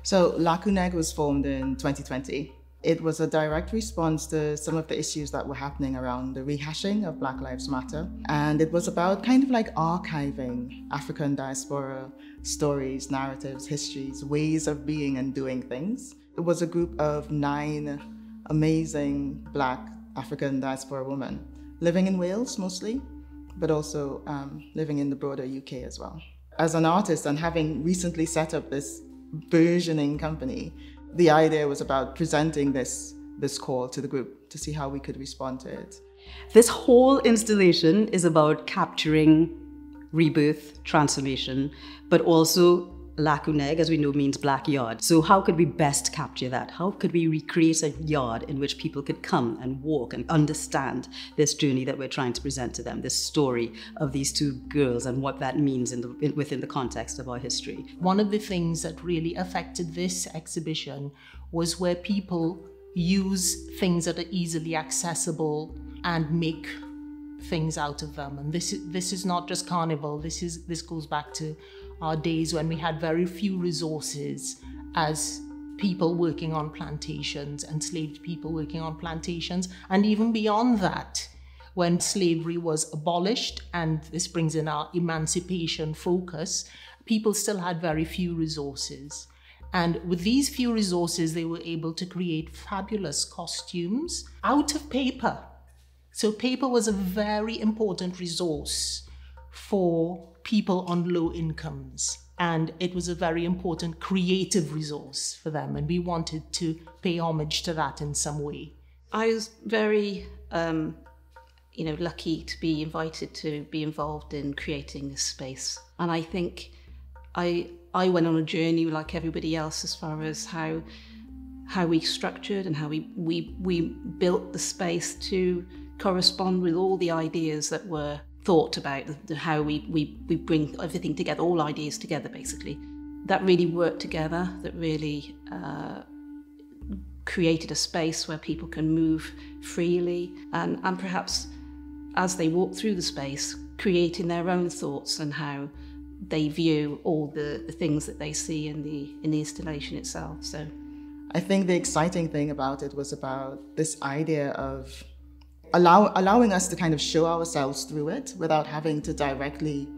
So Lacuneg was formed in 2020. It was a direct response to some of the issues that were happening around the rehashing of Black Lives Matter. And it was about kind of like archiving African diaspora stories, narratives, histories, ways of being and doing things. It was a group of 9 amazing Black African diaspora women living in Wales mostly, but also living in the broader UK as well. As an artist and having recently set up this versioning company, the idea was about presenting this call to the group to see how we could respond to it. This whole installation is about capturing rebirth, transformation, but also Lacuneg, as we know, means black yard. So how could we best capture that? How could we recreate a yard in which people could come and walk and understand this journey that we're trying to present to them, this story of these 2 girls and what that means within the context of our history? One of the things that really affected this exhibition was where people use things that are easily accessible and make things out of them. And this is not just carnival. This goes back to our days when we had very few resources as people working on plantations, enslaved people working on plantations, and even beyond that, when slavery was abolished, and this brings in our emancipation focus, people still had very few resources. And with these few resources, they were able to create fabulous costumes out of paper. So paper was a very important resource for people on low incomes. And it was a very important creative resource for them. And we wanted to pay homage to that in some way. I was very, lucky to be invited to be involved in creating this space. And I think I went on a journey like everybody else as far as how we structured and how we built the space to correspond with all the ideas that were thought about, how we bring everything together, all ideas together basically. That really worked together, that really created a space where people can move freely and perhaps as they walk through the space, creating their own thoughts and how they view all the things that they see in the installation itself. So I think the exciting thing about it was about this idea of allowing us to kind of show ourselves through it without having to directly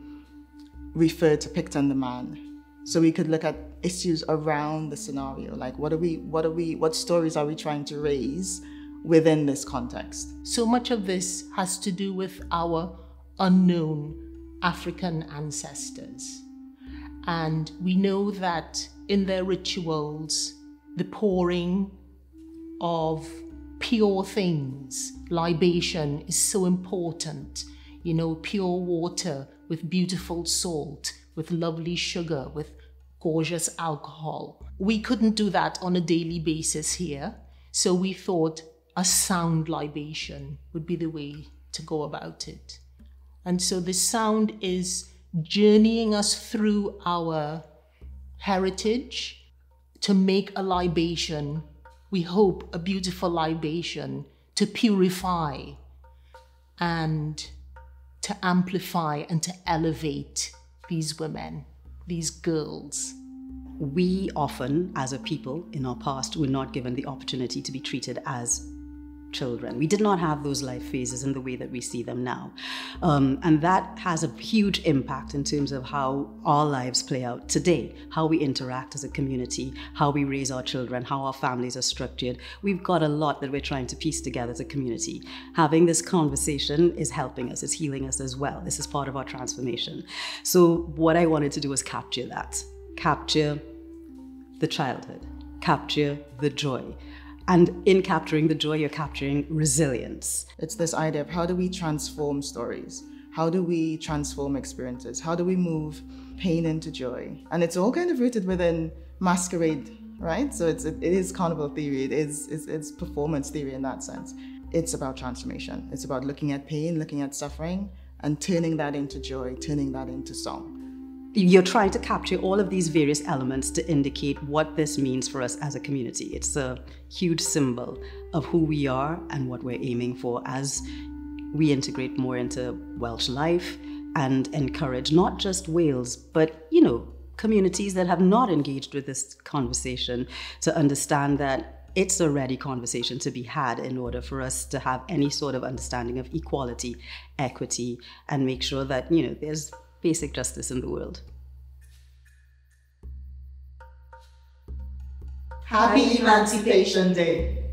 refer to Picton the man. So we could look at issues around the scenario, like what stories are we trying to raise within this context? So much of this has to do with our unknown African ancestors. And we know that in their rituals, the pouring of pure things, libation, is so important. Pure water with beautiful salt, with lovely sugar, with gorgeous alcohol. We couldn't do that on a daily basis here. So we thought a sound libation would be the way to go about it. And so the sound is journeying us through our heritage to make a libation, we hope a beautiful libation, to purify and to amplify and to elevate these women, these girls. We often, as a people in our past, were not given the opportunity to be treated as children. We did not have those life phases in the way that we see them now. And that has a huge impact in terms of how our lives play out today, how we interact as a community, how we raise our children, how our families are structured. We've got a lot that we're trying to piece together as a community. Having this conversation is helping us, is healing us as well. This is part of our transformation. So what I wanted to do was capture that. Capture the childhood, capture the joy. And in capturing the joy, you're capturing resilience. It's this idea of how do we transform stories? How do we transform experiences? How do we move pain into joy? And it's all kind of rooted within masquerade, right? So it is carnival theory. It's performance theory in that sense. It's about transformation. It's about looking at pain, looking at suffering, and turning that into joy, turning that into song. You're trying to capture all of these various elements to indicate what this means for us as a community. It's a huge symbol of who we are and what we're aiming for as we integrate more into Welsh life and encourage not just Wales, but, communities that have not engaged with this conversation to understand that it's a ready conversation to be had in order for us to have any sort of understanding of equality, equity, and make sure that, there's basic justice in the world. Happy Emancipation Day.